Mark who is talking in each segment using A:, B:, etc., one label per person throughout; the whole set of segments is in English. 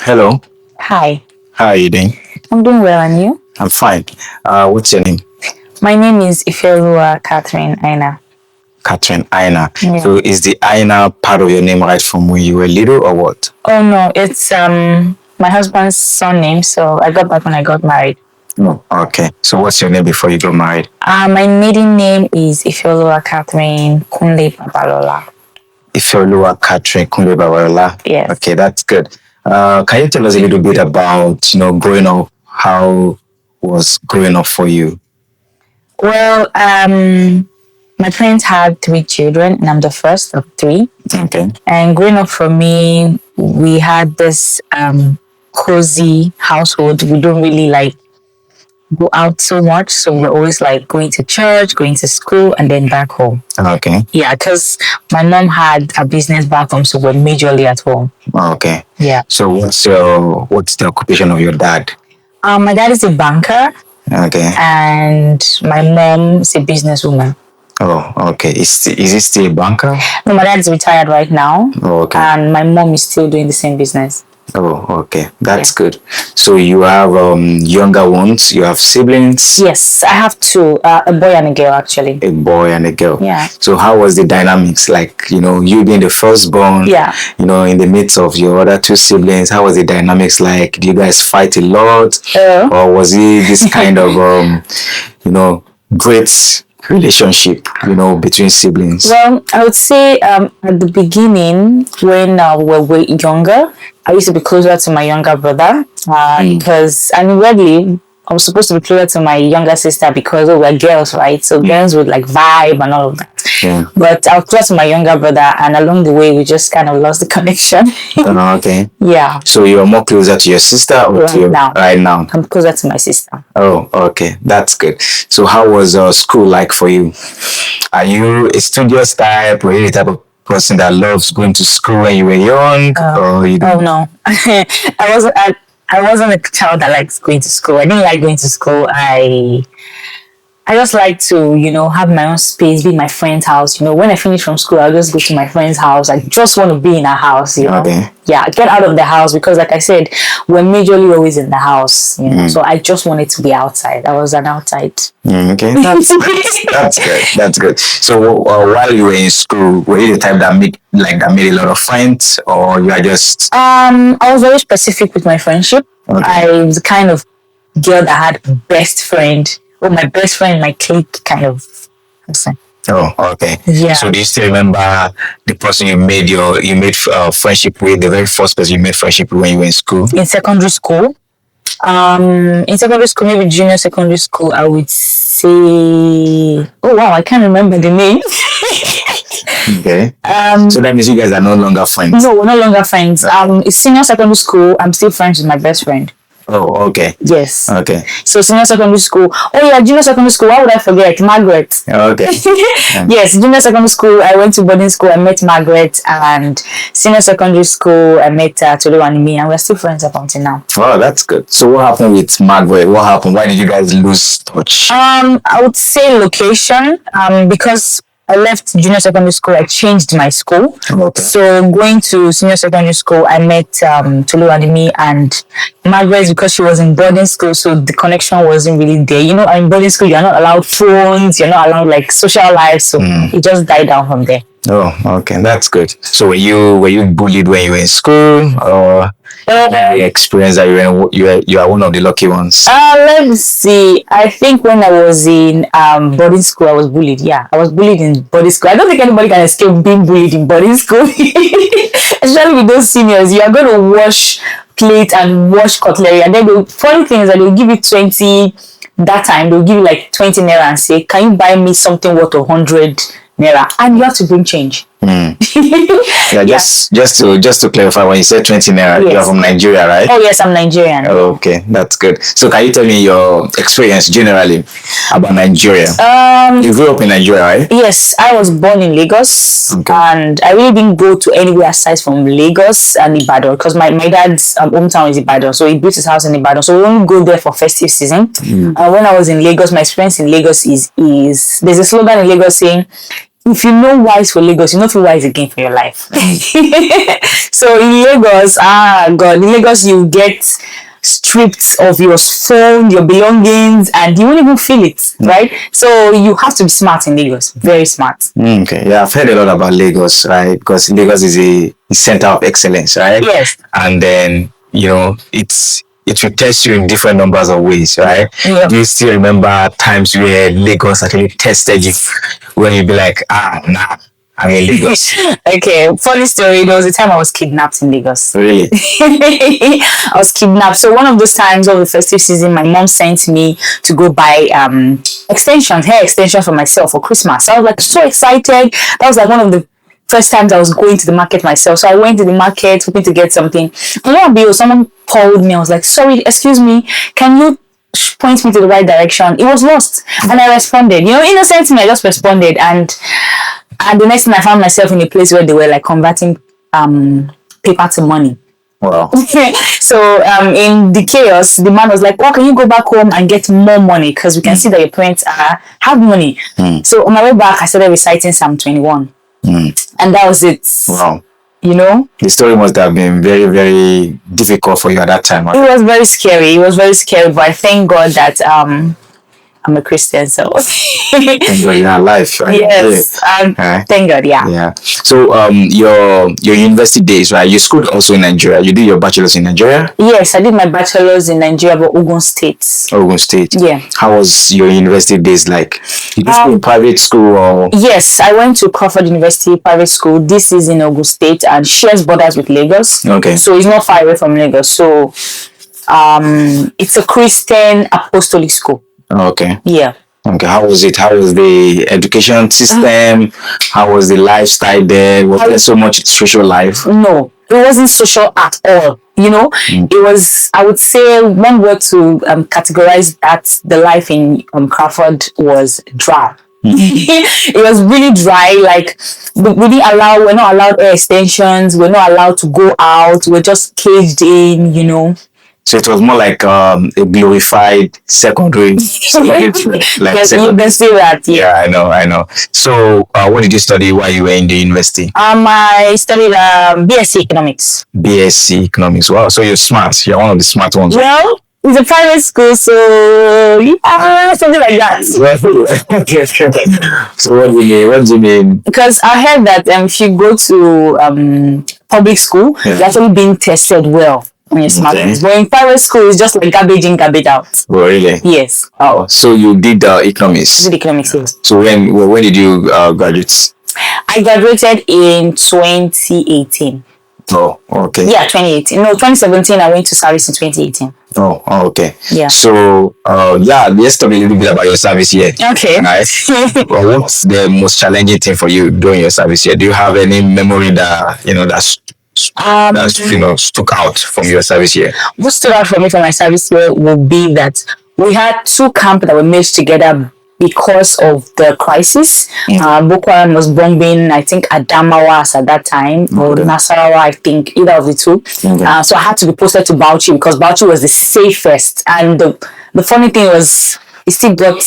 A: Hello.
B: Hi,
A: How are you doing?
B: I'm doing well, and you?
A: I'm fine. What's your name?
B: My name is Ifeoluwa Catherine Aina.
A: Catherine Aina.
B: Yeah.
A: So is the Aina part of your name right from when you were little or what?
B: Oh no, it's my husband's surname, so I got that when I got married.
A: No. Okay. So what's your name before you got married?
B: My maiden name is Ifeoluwa Catherine Kunle Babalola.
A: Ifeoluwa Catherine Kunle Babayola.
B: Yes.
A: Okay, that's good. Can you tell us a little bit about, growing up? How was growing up for you?
B: Well, my parents had three children, and I'm the first of three.
A: Okay.
B: And growing up for me, we had this cozy household. We don't really go out so much. So we're always like going to church, going to school, and then back home.
A: Okay.
B: Yeah, because my mom had a business back home, so we're majorly at home.
A: Okay.
B: Yeah.
A: So what's the occupation of your dad?
B: My dad is a banker,
A: Okay.
B: and my mom is a businesswoman.
A: Oh, okay. Is he still a banker?
B: No, my dad is retired right now,
A: Oh, okay.
B: and my mom is still doing the same business.
A: Oh, okay. That's good. So you have younger ones. You have siblings.
B: Yes, I have two, a boy and a girl, actually.
A: A boy and a girl.
B: Yeah.
A: So how was the dynamics? Like, you being the firstborn.
B: Yeah.
A: In the midst of your other two siblings, how was the dynamics like? Do you guys fight a lot, or was it this kind of great relationship, between siblings?
B: Well, I would say at the beginning, when we were way younger, I used to be closer to my younger brother because, and weirdly, I was supposed to be closer to my younger sister because we were girls, right? So girls would like vibe and all of that.
A: Yeah.
B: But I was closer to my younger brother, and along the way, we just kind of lost the connection.
A: Oh, okay.
B: Yeah.
A: So you're more closer to your sister or right now?
B: I'm closer to my sister.
A: Oh, okay. That's good. So how was school like for you? Are you a studious type, or are you the type of person that loves going to school when you were young? Or you
B: Oh no, I wasn't a child that likes going to school. I didn't like going to school. I just like to, have my own space, be in my friend's house. When I finish from school, I'll just go to my friend's house. I just want to be in a house,
A: Okay.
B: Yeah, get out of the house because, like I said, we're majorly always in the house, So I just wanted to be outside. I was an outside.
A: Okay, that's good. That's good. So while you were in school, were you the type that made a lot of friends, or you are just?
B: I was very specific with my friendship.
A: Okay.
B: I was the kind of girl that had best friend. Or my best friend, my clique kind of person.
A: Oh, okay.
B: Yeah.
A: So do you still remember the person you made friendship with, the very first person you made friendship with when you were in school?
B: In secondary school, maybe junior secondary school, I would say. Oh wow, I can't remember the name.
A: Okay. So that means you guys are no longer friends.
B: No, we're no longer friends. It's senior secondary school. I'm still friends with my best friend.
A: Oh, okay.
B: Yes.
A: Okay.
B: So senior secondary school. Oh yeah, junior secondary school. Why would I forget Margaret?
A: Okay.
B: Yes, junior secondary school. I went to boarding school. I met Margaret, and senior secondary school. I met Tolu and me, and we're still friends up until now.
A: Oh, that's good. So what happened with Margaret? What happened? Why did you guys lose touch?
B: I would say location. Because I left junior secondary school, I changed my school.
A: Okay.
B: So going to senior secondary school, I met Tolu and me, and Margaret, because she was in boarding school, so the connection wasn't really there. In boarding school, you're not allowed phones, you're not allowed like social life, so it just died down from there.
A: Oh, okay, that's good. So were you bullied when you were in school, or experience that you are one of the lucky ones?
B: Let me see. I think when I was in boarding school, I was bullied. Yeah, I was bullied in boarding school. I don't think anybody can escape being bullied in boarding school, especially with those seniors. You are going to wash plate and wash cutlery, and then the funny thing is that they'll give you 20. That time they'll give you like 20 naira and say, "Can you buy me something worth 100 naira?" And you have to bring change.
A: Yeah, just to clarify, when you said 20 naira,
B: Yes.
A: you're from Nigeria, right?
B: Oh yes, I'm Nigerian.
A: Okay, that's good. So can you tell me your experience generally about Nigeria? You grew up in Nigeria, right?
B: Yes, I was born in Lagos, and I really didn't go to anywhere aside from Lagos and Ibadan because my dad's hometown is Ibadan, so he built his house in Ibadan. So we only go there for festive season. When I was in Lagos, my experience in Lagos is there's a slogan in Lagos saying, if you know wise for Lagos, you know feel wise again for your life. So in Lagos, God, in Lagos you get stripped of your phone, your belongings, and you won't even feel it, right? So you have to be smart in Lagos, very smart.
A: Okay, yeah, I've heard a lot about Lagos, right? Because Lagos is a center of excellence, right?
B: Yes.
A: And then it will test you in different numbers of ways, right?
B: Yeah.
A: Do you still remember times where Lagos actually tested you, when you'd be like, nah, I'm in Lagos?
B: Okay, funny story. There was a time I was kidnapped in Lagos.
A: Really?
B: I was kidnapped. So one of those times of the festive season, my mom sent me to go buy hair extensions for myself for Christmas. So I was like so excited. That was like one of the first times I was going to the market myself. So I went to the market hoping to get something. And lo and behold, someone called me. I was like, sorry, excuse me, can you point me to the right direction? It was lost. And I responded. You know, innocently, I just responded. And the next thing I found myself in a place where they were like converting paper to money.
A: Wow.
B: So in the chaos, the man was like, "Oh, can you go back home and get more money? Because we can see that your parents have money." So on my way back, I started reciting Psalm 21, and that was it.
A: Wow.
B: You know,
A: the story must have been very, very difficult for you at that time. Right?
B: It was very scary. It was very scary, but I thank God that I'm a Christian, so
A: thank God you're alive. Right?
B: Yes, thank God. Yeah.
A: Yeah. So your university days, right? You schooled also in Nigeria. You did your bachelor's in Nigeria.
B: Yes, I did my bachelor's in Nigeria, but Ogun State.
A: Ogun State.
B: Yeah.
A: How was your university days like? Did you school in private school or? Yes,
B: I went to Crawford University private school. This is in Ogun State and shares borders with Lagos.
A: Okay.
B: So it's not far away from Lagos. So it's a Christian apostolic school.
A: Okay.
B: Yeah.
A: Okay. How was it? How was the education system? How was the lifestyle there? Was there so much social life?
B: No, it wasn't social at all. You know, it was, I would say, one word to categorize that the life in Crawford was dry. It was really dry. Like we're not allowed air extensions. We're not allowed to go out. We're just caged in, you know.
A: So it was more like a glorified secondary.
B: Like yes, you can say that.
A: Yeah, I know. So what did you study while you were in the university?
B: I studied BSc Economics.
A: BSc Economics. Wow. So you're smart. You're one of the smart ones.
B: Well, it's a private school, so yeah, something like that.
A: So what do you mean? What do you mean?
B: Because I heard that if you go to public school, you're actually being tested well on your smartphones. But in private school, it's just like garbage in, garbage out.
A: Oh, really?
B: Yes.
A: Oh, so you did economics?
B: I did economics, yes.
A: So when did you graduate?
B: I graduated in 2018.
A: Oh, okay.
B: Yeah, 2018. No, 2017. I went to service in 2018.
A: Oh, okay.
B: Yeah.
A: So, let's talk a little bit about your service here.
B: Okay.
A: Right. Well, what's the most challenging thing for you during your service here? Do you have any memory that stuck out from your service here?
B: What stood out for me from my service here would be that we had two camps that were merged together because of the crisis. Boko Haram was bombing, I think, Adamawa at that time, or Nasarawa, I think, either of the two. So I had to be posted to Bauchi because Bauchi was the safest. And the funny thing was, it still got,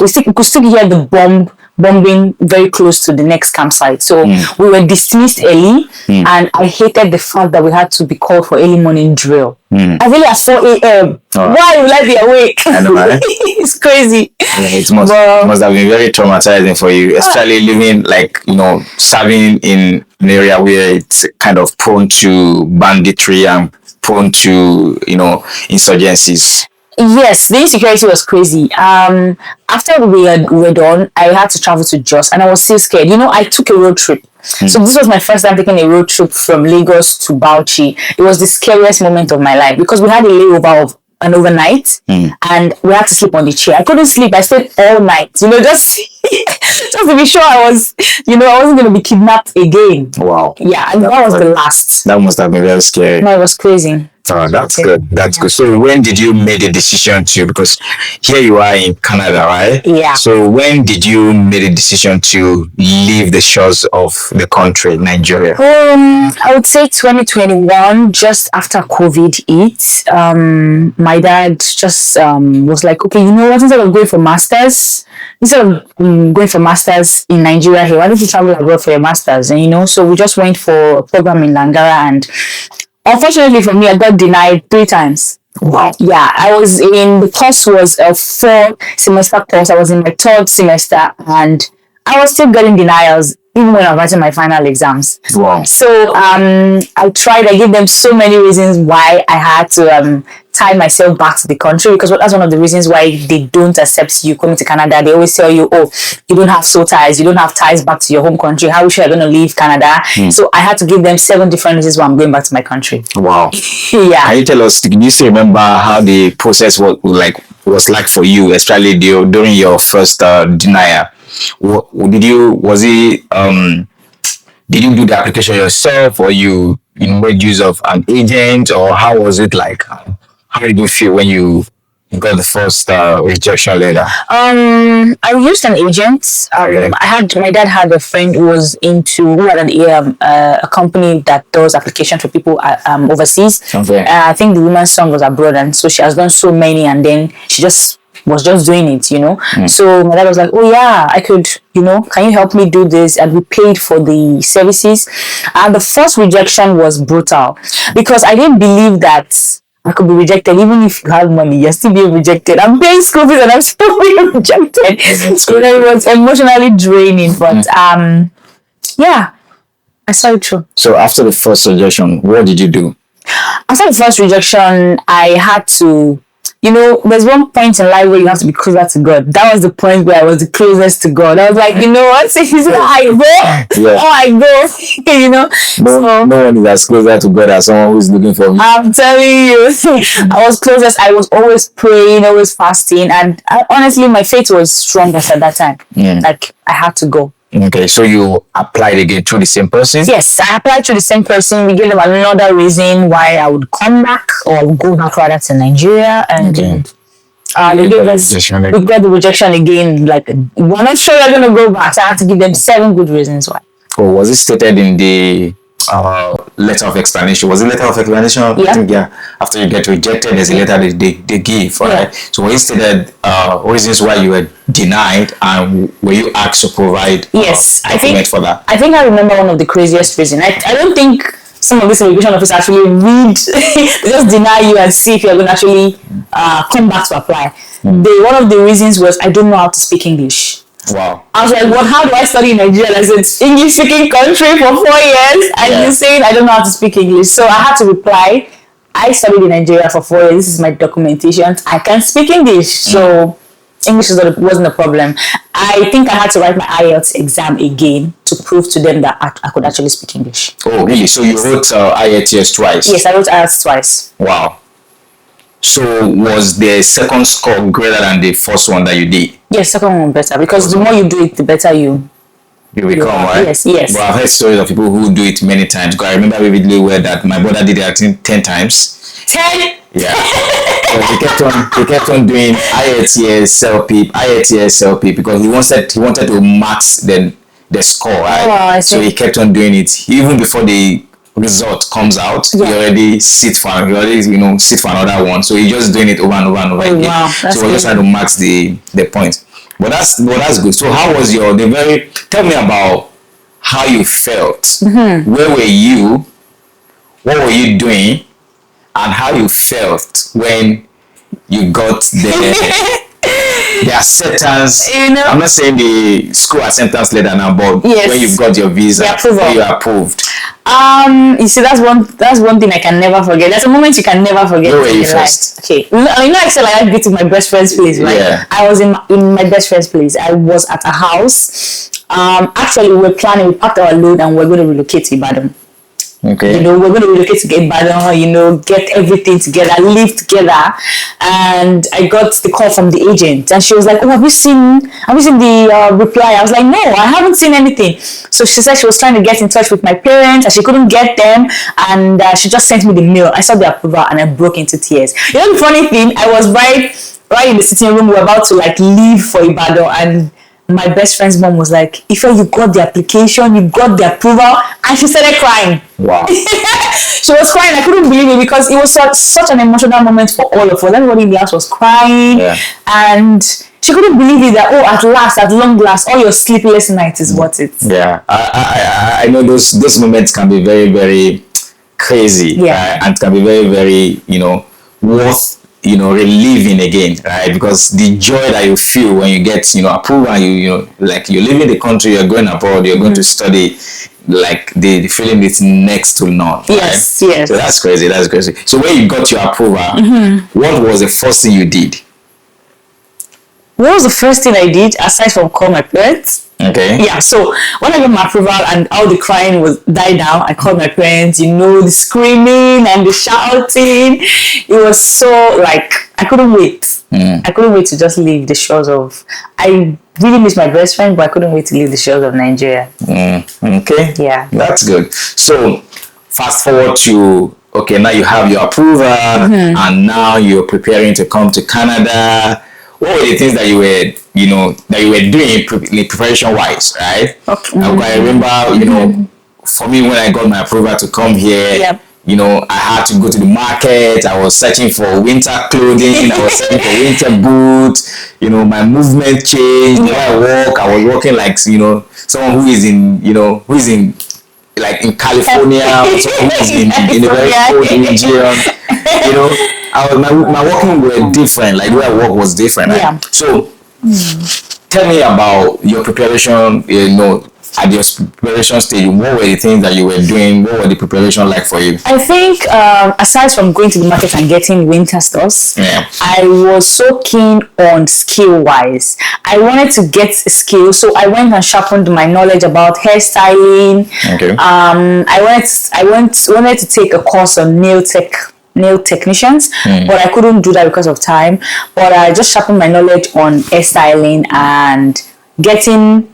B: we could still hear the bombing very close to the next campsite. So we were dismissed early, and I hated the fact that we had to be called for early morning drill. I really at 4 a.m. Why will I be awake?
A: I know, right?
B: It's crazy.
A: Yeah, it must have been very traumatizing for you, especially living, serving in an area where it's kind of prone to banditry and prone to, insurgencies.
B: Yes, the insecurity was crazy. After we were done, I had to travel to Jos, and I was still scared. I took a road trip. So this was my first time taking a road trip from Lagos to Bauchi. It was the scariest moment of my life because we had a layover of an overnight, and we had to sleep on the chair. I couldn't sleep. I stayed all night. Just to be sure I wasn't going to be kidnapped again.
A: Wow.
B: Yeah, and that was the last.
A: That must have been very scary.
B: No, it was crazy.
A: Oh, that's good. That's good. So when did you make the decision to, because here you are in Canada, right?
B: Yeah.
A: So when did you make the decision to leave the shores of the country, Nigeria?
B: I would say 2021, just after COVID hit. My dad just was like, okay, instead of going for masters, instead of going for masters in Nigeria here. Why don't you travel abroad for your masters? And so we just went for a program in Langara, and unfortunately for me, I got denied 3 times.
A: Wow.
B: Yeah, the course was a 4 semester course. I was in my 3rd semester, and I was still getting denials even when I was writing my final exams.
A: Wow.
B: So I gave them so many reasons why I had to tie myself back to the country, because that's one of the reasons why they don't accept you coming to Canada. They always tell you, oh, you don't have soul ties, you don't have ties back to your home country. How sure you're going to leave Canada? So I had to give them 7 different reasons why I'm going back to my country.
A: Wow.
B: Yeah.
A: Can you tell us, do you still remember how the process was like for you, especially during your first denial? Did you do the application yourself, or you made use of an agent, or how was it like? How did you feel when you got the first rejection letter?
B: I used an agent.
A: Okay.
B: My dad had a friend who had a company that does application for people overseas.
A: Okay.
B: I think the woman's son was abroad, and so she has done so many, and then she was just doing it. So my dad was like, oh yeah, I could, can you help me do this? And we paid for the services. And the first rejection was brutal, because I didn't believe that I could be rejected. Even if you have money, you're still being rejected. I'm paying school fees and I'm still being rejected. So it was emotionally draining. But yeah, I saw it through.
A: So after the first rejection, what did you do?
B: After the first rejection, I had to, there's one point in life where you have to be closer to God. That was the point where I was the closest to God. I was like, what? So I go.
A: Yeah.
B: Oh, I go.
A: No one is as closer to God as someone who's looking for me.
B: I'm telling you, I was closest. I was always praying, always fasting, and honestly, my faith was strongest at that time. Like, I had to go.
A: Okay, so you applied again through the same person?
B: Yes, I applied to the same person. We gave them another reason why I would come back, or go back rather to Nigeria, and
A: Okay.
B: they gave us. We got the rejection again. Like, we're not sure you're gonna go back, so I had to give them 7 good reasons why.
A: Or was it stated in the letter of explanation? Was it letter of explanation?
B: Yeah.
A: I think, after you get rejected, there's a letter they give, right?
B: Yeah.
A: So was it stated reasons why you were denied, and were you asked to provide
B: Yes,
A: document for that?
B: I think I remember one of the craziest reasons. I don't think some of these immigration officers actually read. They just deny you and see if you're going to actually come back to apply. One of the reasons was, I don't know how to speak English.
A: Wow.
B: I was like, how do I study in Nigeria? I said, English speaking country for 4 years, and you're saying I don't know how to speak English. So I had to reply, I studied in Nigeria for 4 years. This is my documentation. I can speak English. So English wasn't a problem. I think I had to write my IELTS exam again to prove to them that I could actually speak English.
A: Oh, really? So you wrote IELTS twice?
B: Yes, I wrote IELTS twice.
A: Wow. So was the second score greater than the first one that you did?
B: Yes, second one better, because the more you do it, the better you
A: become, right?
B: Yes.
A: But I've heard stories of people who do it many times. Because I remember vividly where that my brother did it, I think, 10 times.
B: 10?
A: Yeah. So he kept on doing IELTS, CELP, because he wanted to max the score, right?
B: Oh, I see.
A: So he kept on doing it even before the result comes out. He already sit for another one. So he's just doing it over and over and over again.
B: Wow,
A: so we're just trying to max the point. But that's good. So how was tell me about how you felt. Where were you? What were you doing? And how you felt when you got the acceptance. I'm not saying the school acceptance letter now, but when you've got your visa, when you are approved.
B: You see, that's one thing I can never forget. That's a moment you can never forget.
A: Where were you first?
B: Okay, I said I get to my best friend's place, right?
A: Yeah.
B: I was in my best friend's place. I was at a house. Actually, we packed our load and we're going to relocate to Ibadan.
A: Okay.
B: We're going to relocate to Ibadan, get everything together, live together. And I got the call from the agent, and she was like, "Oh, have you seen the reply?" I was like, "No, I haven't seen anything." So she said she was trying to get in touch with my parents, and she couldn't get them, and she just sent me the mail. I saw the approval, and I broke into tears. The funny thing, I was right in the sitting room. We were about to leave for Ibadan, and my best friend's mom was like, "Ife, you got the application, you got the approval," and she started crying.
A: Wow.
B: She was crying. I couldn't believe it because it was such an emotional moment for all of us. Everybody in the house was crying, and She couldn't believe it that, oh, at last, at long last, all your sleepless nights is worth it.
A: Yeah, I know those moments can be very, very crazy,
B: Yeah.
A: and can be very, very, worth, reliving again, right? Because the joy that you feel when you get, approval, and like you're leaving the country, you're going abroad, you're going to study, like the feeling is next to none.
B: Yes,
A: right?
B: yes.
A: So that's crazy. That's crazy. So when you got your approval, what was the first thing you did?
B: What was the first thing I did aside from call my parents?
A: Okay.
B: Yeah, so when I got my approval and all the crying was died down, I called my parents, the screaming and the shouting. It was so, like, I couldn't wait. I couldn't wait to just leave the shores of, I really miss my best friend, but I couldn't wait to leave the shores of Nigeria.
A: Okay.
B: Yeah.
A: That's good. So fast forward to, okay, now you have your approval, and now you're preparing to come to Canada. What were the things that you were doing preparation wise, right?
B: Okay.
A: I remember, for me, when I got my approval to come here,
B: Yep.
A: I had to go to the market. I was searching for winter clothing. I was searching for winter boots. My movement changed. When I walk, I was walking like, someone who is in like in California, or someone who is in a very cold region. My walking were different. Like the way I walk was different. Right?
B: Yeah.
A: So tell me about your preparation. At your preparation stage, what were the things that you were doing? What were the preparation like for you?
B: I think aside from going to the market and getting winter stuffs,
A: Yeah.
B: I was so keen on skill wise. I wanted to get a skill, so I went and sharpened my knowledge about hairstyling.
A: Okay.
B: I wanted to take a course on nail technicians, but I couldn't do that because of time. But I just sharpened my knowledge on hairstyling and getting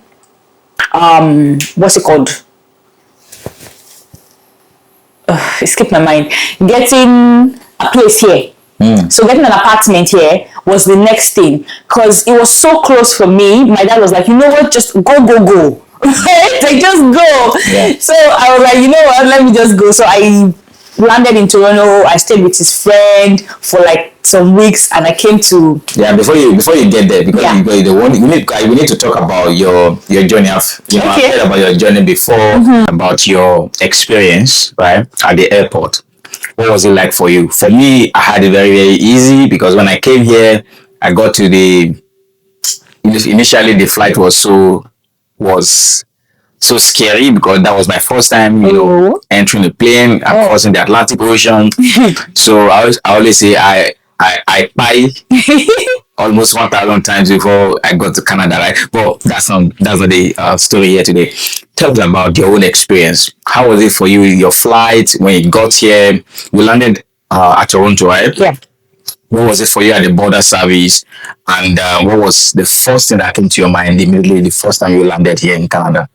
B: what's it called? Escape my mind. Getting a place here. So getting an apartment here was the next thing, because it was so close for me. My dad was like, you know what, just go. Like, just go.
A: Yeah.
B: So I was like, you know what, let me just go. So I landed in Toronto. I stayed with his friend for like some weeks, and I came to.
A: Yeah, before you get there, because
B: Yeah.
A: we need to talk about your journey. I've heard about your journey before, about your experience, right, at the airport. What was it like for you? For me, I had it very, very easy, because when I came here, I got to initially the flight was so scary, because that was my first time, entering the plane and crossing the Atlantic Ocean. So I always say I buy almost 1,000 times before I got to Canada, right? But that's not the story here today. Tell me about your own experience. How was it for you? Your flight when you got here? We landed at Toronto, right?
B: Yeah.
A: What was it for you at the border service? And what was the first thing that came to your mind immediately the first time you landed here in Canada?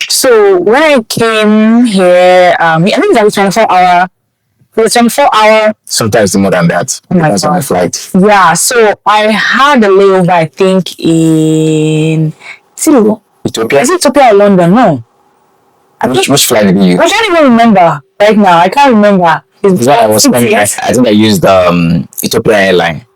B: So when I came here, I think that was 24-hour. It was 24-hour.
A: Sometimes more than that.
B: Oh my
A: That's on
B: God.
A: my flight.
B: Yeah, so I had a layover, I think, in
A: Ethiopia?
B: Is it Ethiopia or London? No.
A: Which flight did you use?
B: I can't even remember right now. I can't remember.
A: Because when I was coming, I think I used Ethiopia airline.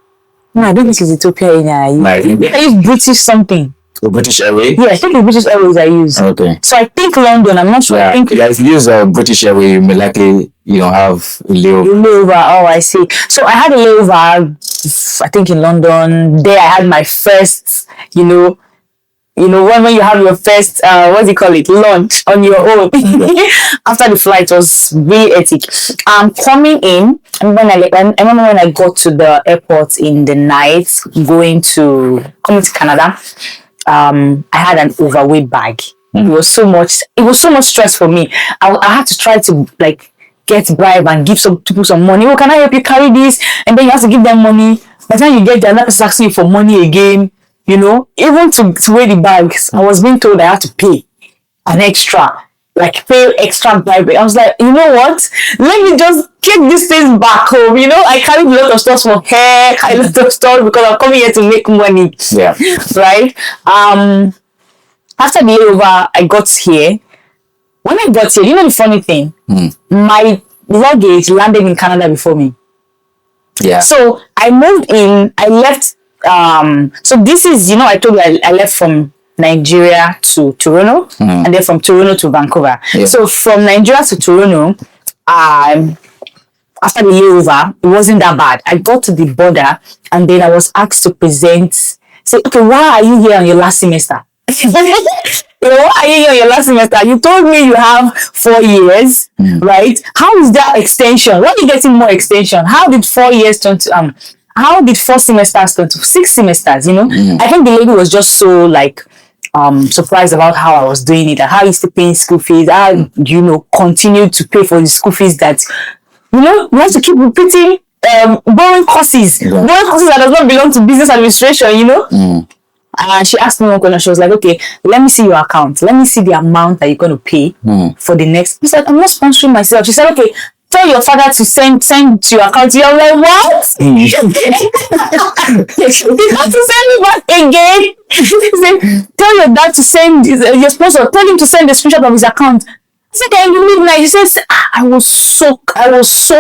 B: No, I don't think it's Ethiopia Airlines. I used British something.
A: British Airways?
B: Yeah, I think it's British Airways I use.
A: Okay.
B: So I think London, I'm not sure.
A: Yeah,
B: I think
A: if you use British Airways, you may likely, have a
B: layover. Oh, I see. So I had a layover, I think in London. There I had my first, when you have your first, what do you call it, lunch on your own. After the flight was really hectic. Coming in, I remember when I got to the airport in the night, coming to Canada, I had an overweight bag. It was so much stress for me. I had to try to get bribe and give some people some money. Oh, can I help you carry this? And then you have to give them money. By the time you get there, another person asking you for money again. Even to weigh the bags, I was being told I had to pay an extra, pay extra bribe. I was like, you know what? Let me just take these things back home. I carried a lot of stuff for hair, a lot of stuff because I'm coming here to make money.
A: Yeah.
B: Right? After the layover, I got here. When I got here, the funny thing? My luggage landed in Canada before me.
A: Yeah.
B: So I moved in, I left So this is, I told you I left from Nigeria to Toronto, and then from Toronto to Vancouver.
A: Yeah.
B: So from Nigeria to Toronto, after the layover, it wasn't that bad. I got to the border, and then I was asked to present. Say, okay, why are you here on your last semester? Why are you here on your last semester? You told me you have 4 years, right? How is that extension? When are you getting more extension? How did 4 years turn to how did 4 semesters turn to 6 semesters? I think the lady was just so like surprised about how I was doing it and how I used to pay school fees. How continue to pay for the school fees that we have to keep repeating borrowing courses that does not belong to business administration. And she asked me one question. She was like, okay, let me see your account. Let me see the amount that you're going to pay for the next. I said, I'm not sponsoring myself. She said, okay, tell your father to send to your account. I'm like, what? You have to send me back again. She said, tell your dad to send your sponsor. Tell him to send the screenshot of his account. I said, can you midnight? She says, I was so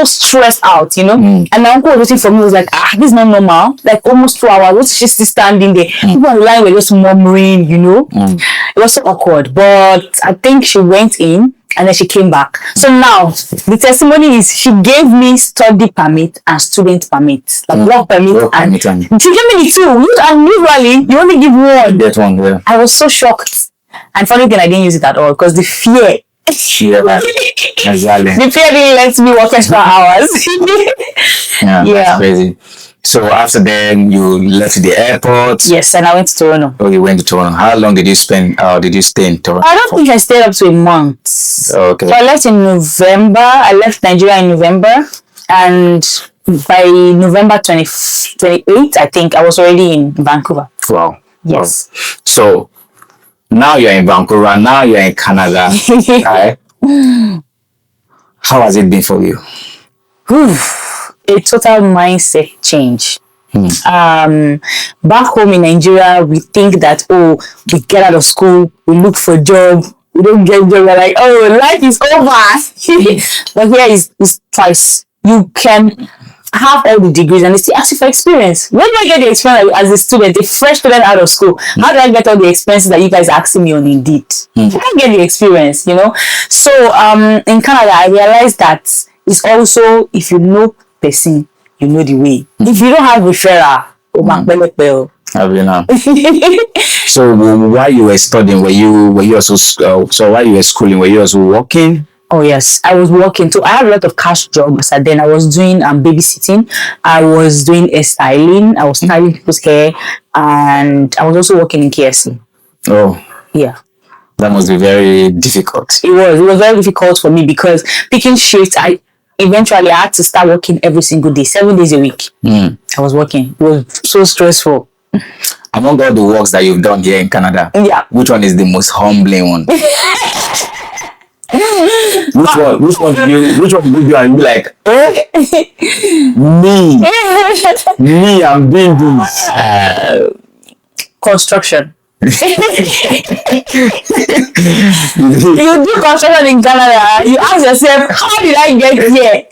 B: stressed out, And my uncle was waiting for me. He was like, this is not normal. Like almost 2 hours. What's she still standing there? People on the line were just murmuring, It was so awkward. But I think she went in and then she came back. So now the testimony is she gave me study permit and student permit, like work permit and she gave me the two. And usually you only give one.
A: That one, yeah.
B: I was so shocked. And funny thing, I didn't use it at all because the fear.
A: Yeah, exactly.
B: The fear didn't let me work extra hours.
A: Yeah, that's crazy. So after then, you left the airport.
B: Yes, and I went to Toronto.
A: Oh, you went to Toronto. How long did you spend? Did you stay in Toronto?
B: I don't think I stayed up to a month.
A: Okay.
B: So I left in November. I left Nigeria in November, and by November 28th, I think I was already in Vancouver.
A: Wow.
B: Yes.
A: Wow. So now you're in Vancouver. Now you're in Canada. Right? How has it been for you?
B: A total mindset change. Back home in Nigeria, we think that we get out of school, we look for a job, we don't get a job, we're like, life is over. But here is twice. You can have all the degrees and they still ask you for experience. Where do I get the experience as a student, a fresh student out of school? How do I get all the expenses that you guys are asking me on Indeed? You can't get the experience, So in Canada, I realized that it's also, if you know person, you know the way. If you don't have referral,
A: So while you were studying, were you also so while you were schooling, were you also working?
B: Oh yes, I was working. So I had a lot of cash jobs, and then I was doing babysitting. I was doing styling. I was styling people's hair, and I was also working in KFC.
A: Oh,
B: yeah.
A: That must be very difficult.
B: It was very difficult for me because picking shifts. I had to start working every single day, 7 days a week. I was working. It was so stressful.
A: Among all the works that you've done here in Canada, which one is the most humbling one? Which one did you do and be like, me, I'm doing this.
B: Construction. You do construction in Canada, you ask yourself, how did I get here?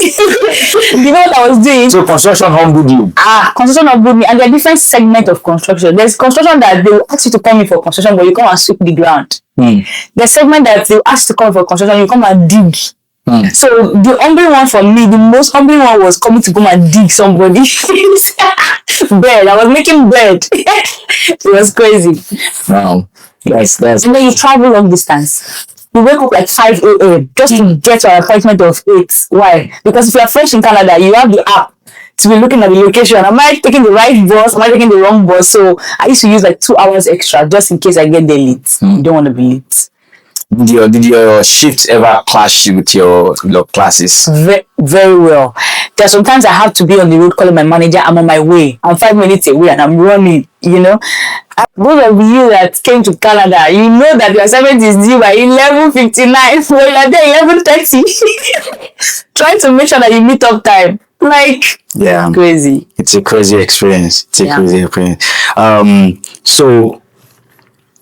B: You know what I was doing?
A: So construction humbled you?
B: Construction humbled me, and there are different segments of construction. There's construction that they will ask you to come in for construction, but you come and sweep the ground. There's segment that they will ask you to come for construction, you come and dig. So the humbling one for me, the most humbling one was coming to come and dig somebody. Bed. I was making bed. It was crazy.
A: Wow. That's
B: And then you travel long distance. You wake up like 5 a.m. just to get to an appointment of 8. Why? Because if you are fresh in Canada, you have the app to be looking at the location. Am I taking the right bus? Am I taking the wrong bus? So I used to use like 2 hours extra just in case I get there late. You don't want to be late.
A: Did your shift ever clash with your classes?
B: Very well. There are sometimes I have to be on the road calling my manager. I'm on my way. I'm 5 minutes away and I'm running. Those of you that came to Canada, you know that your assignment is due by 11:59. So you're there 11:30. Trying to make sure that you meet up time. Crazy.
A: It's a crazy experience. Crazy experience. So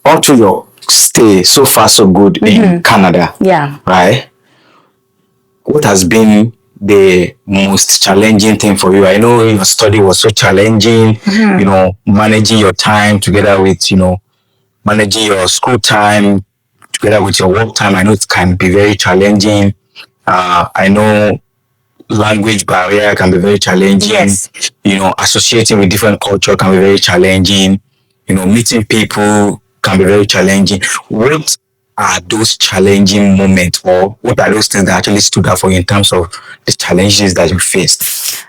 A: up to your stay so far so good in Canada.
B: Yeah.
A: Right? What has been the most challenging thing for you? I know your study was so challenging, managing your time together with, managing your school time together with your work time. I know it can be very challenging. I know language barrier can be very challenging.
B: Yes.
A: Associating with different culture can be very challenging. Meeting people can be very challenging. What are those challenging moments, or what are those things that actually stood out for you in terms of the challenges that you faced?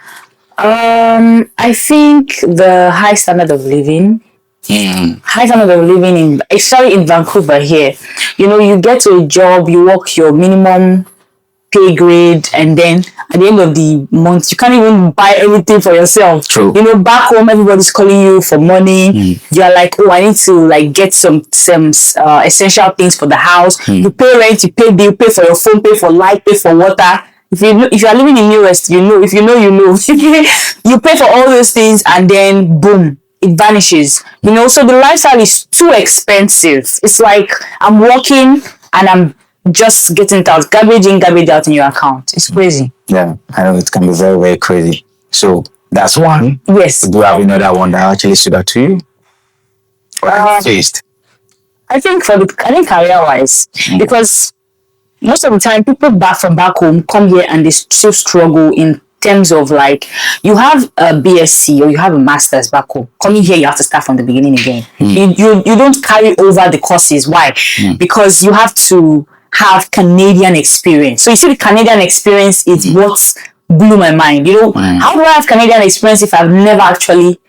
B: I think the high standard of living. High standard of living especially in Vancouver here. You get to a job, you work your minimum pay grade, and then at the end of the month you can't even buy everything for yourself.
A: True.
B: Back home everybody's calling you for money. You're like, oh, I need to like get some essential things for the house. You pay rent, you pay bill, pay for your phone, pay for light, pay for water. If you are living in US, if you know, you pay for all those things, and then boom, it vanishes. So the lifestyle is too expensive. It's like I'm working and I'm just getting it out, garbage in, garbage out in your account. It's crazy.
A: Yeah, I know it can be very, very crazy. So that's one.
B: Yes.
A: Do you have another one that actually stood out to you? Faced.
B: I think career wise, because most of the time people from back home come here and they still struggle in terms of like, you have a BSc or you have a master's back home. Coming here, you have to start from the beginning again. You don't carry over the courses. Why? Because you have to have Canadian experience. So you see, the Canadian experience is what blew my mind. How do I have Canadian experience if I've never actually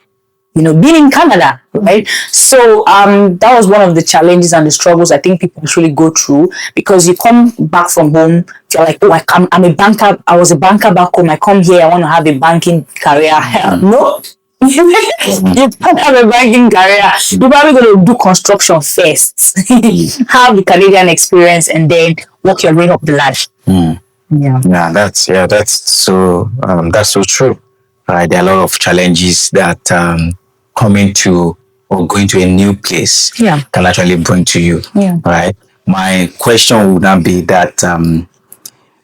B: been in Canada, right? So that was one of the challenges and the struggles I think people usually go through, because you come back from home, you're like, oh, I'm a banker. I was a banker back home. I come here, I want to have a banking career. No. You can't have a banking career. You're probably going to do construction first, have the Canadian experience, and then work your way up the ladder.
A: Yeah, that's so true. Right, there are a lot of challenges that coming to or going to a new place can actually bring to you. Right. My question would not be that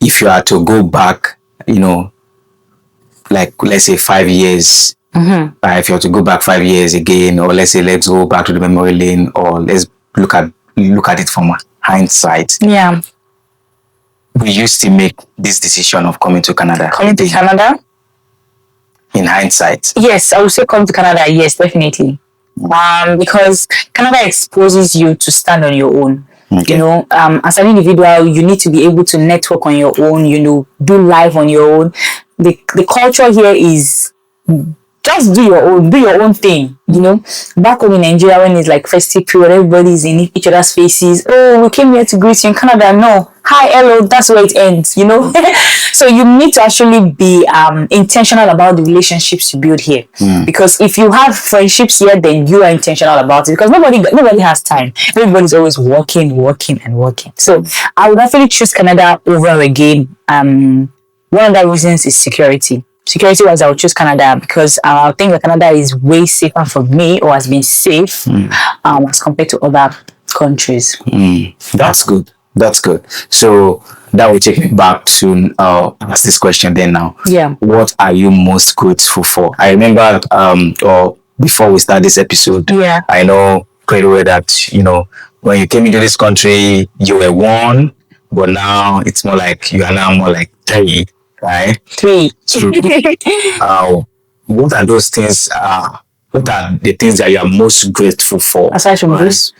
A: if you are to go back, like let's say 5 years. If you have to go back 5 years again, or let's go back to the memory lane, or let's look at it from hindsight.
B: Yeah.
A: Will you still make this decision of coming to Canada?
B: Coming to Canada?
A: In hindsight?
B: Yes, I would say come to Canada. Yes, definitely. Because Canada exposes you to stand on your own. Okay. As an individual, you need to be able to network on your own, do life on your own. The culture here is just do your own thing. Back home in Nigeria, when it's like festive period, everybody's in each other's faces. Oh, we came here to greet you. In Canada, no. Hi, hello, that's where it ends, So you need to actually be intentional about the relationships you build here. Because if you have friendships here, then you are intentional about it, because nobody has time. Everybody's always working. So I would definitely choose Canada over again. One of the reasons is security. Security-wise, I would choose Canada because I think that Canada is way safer for me, or has been safe as compared to other countries.
A: That's good. So that will take me back to ask this question then now.
B: Yeah.
A: What are you most grateful for? I remember or before we start this episode, I know quite well that, when you came into this country, you were one, but now it's more like you are now more like three, right?
B: Three.
A: True. What are those things? What are the things that you are most grateful for?
B: Aside from this?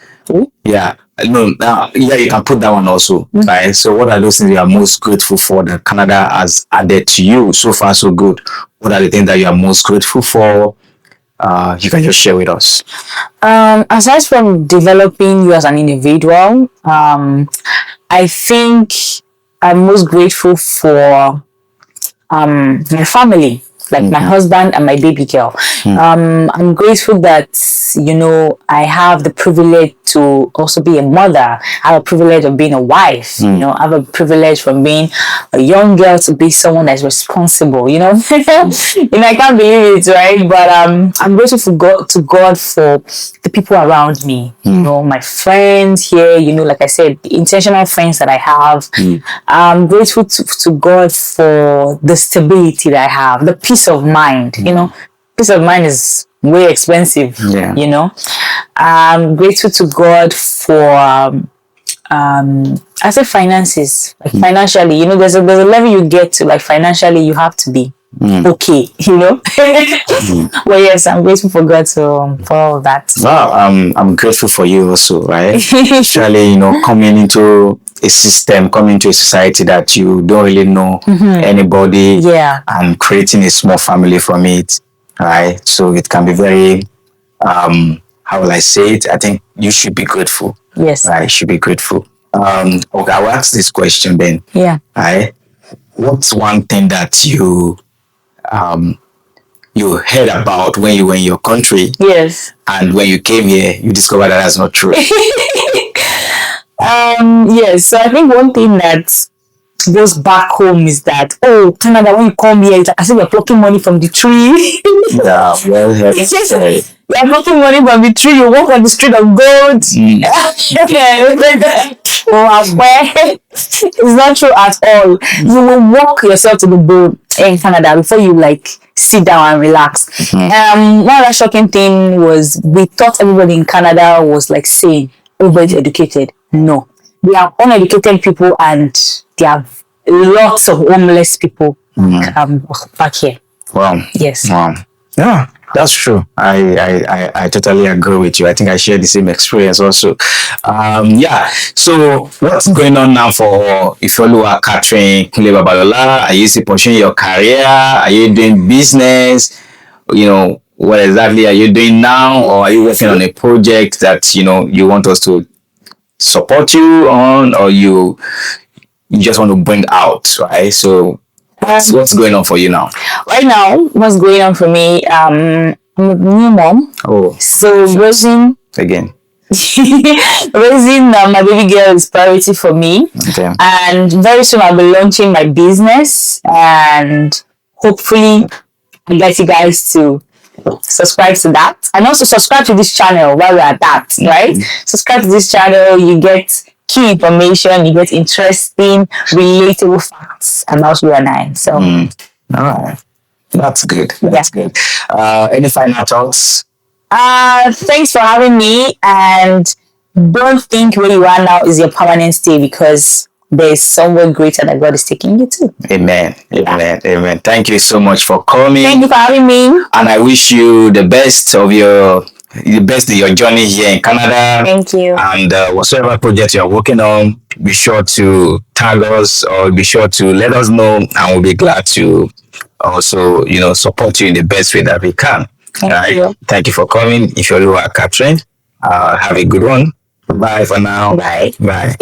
A: Yeah. No, you can put that one also, right? So what are those things you are most grateful for that Canada has added to you? So far, so good. What are the things that you are most grateful for? You can just share with us.
B: Aside from developing you as an individual, I think I'm most grateful for my family, like my husband and my baby girl. I'm grateful that, I have the privilege to also be a mother. I have a privilege of being a wife. I have a privilege from being a young girl to be someone that's responsible. I can't believe it, right? But I'm grateful to God for the people around me. My friends here. Like I said, the intentional friends that I have. I'm grateful to God for the stability that I have, the peace of mind. Peace of mind is way expensive.
A: Yeah.
B: I'm grateful to God for I say finances, like financially. There's a level you get to, like financially you have to be okay. Well, yes, I'm grateful for God for all of that.
A: Wow, I'm grateful for you also, right? Especially, coming into a system, coming into a society that you don't really know anybody,
B: Yeah.
A: and creating a small family from it, right? So it can be very, how will I say it? I think you should be grateful.
B: Yes.
A: Right, you should be grateful. Okay, I'll ask this question then.
B: Yeah.
A: Right, what's one thing that you heard about when you were in your country,
B: Yes.
A: and when you came here, you discovered that that's not true?
B: Yes. So I think one thing that goes back home is that, Canada, when you come here, it's like as if you're plucking money from the tree.
A: Yeah, well,
B: It's just you're plucking money from the tree. You walk on the street of gold. It's not true at all. You will walk yourself to the bone in Canada before you sit down and relax. One other shocking thing was we thought everybody in Canada was sane, everybody's educated. No, they are uneducated people, and there are lots of homeless people back here.
A: Wow.
B: Yes.
A: Wow. Yeah, that's true. I totally agree with you. I think I share the same experience also. Yeah. So what's going on now for Ifeoluwa Catherine Kunle Babalola? Are you still pursuing your career? Are you doing business? What exactly are you doing now? Or are you working on a project that, you want us to support you on, or you just want to bring out, right? So what's going on for you now?
B: Right now, what's going on for me? I'm a new mom.
A: Oh,
B: So raising
A: again.
B: raising my baby girl is priority for me.
A: Okay.
B: And very soon I'll be launching my business, and hopefully I'd like you guys to subscribe to that, and also subscribe to this channel while we're at that, right? Subscribe to this channel. You get key information, you get interesting, relatable facts about you and I. So
A: All right. That's good. That's good. Any final thoughts?
B: thanks for having me, and don't think where you are now is your permanent stay, because there's somewhere greater that God is taking you to.
A: Amen. Amen. Amen. Thank you so much for coming.
B: Thank you for having me.
A: And I wish you the best in your journey here in Canada.
B: Thank you.
A: And whatsoever project you're working on, be sure to tag us, or be sure to let us know, and we'll be glad to also, support you in the best way that we can.
B: Thank you.
A: Thank you for coming. If you're Catherine, have a good one. Bye for now.
B: Bye.
A: Bye.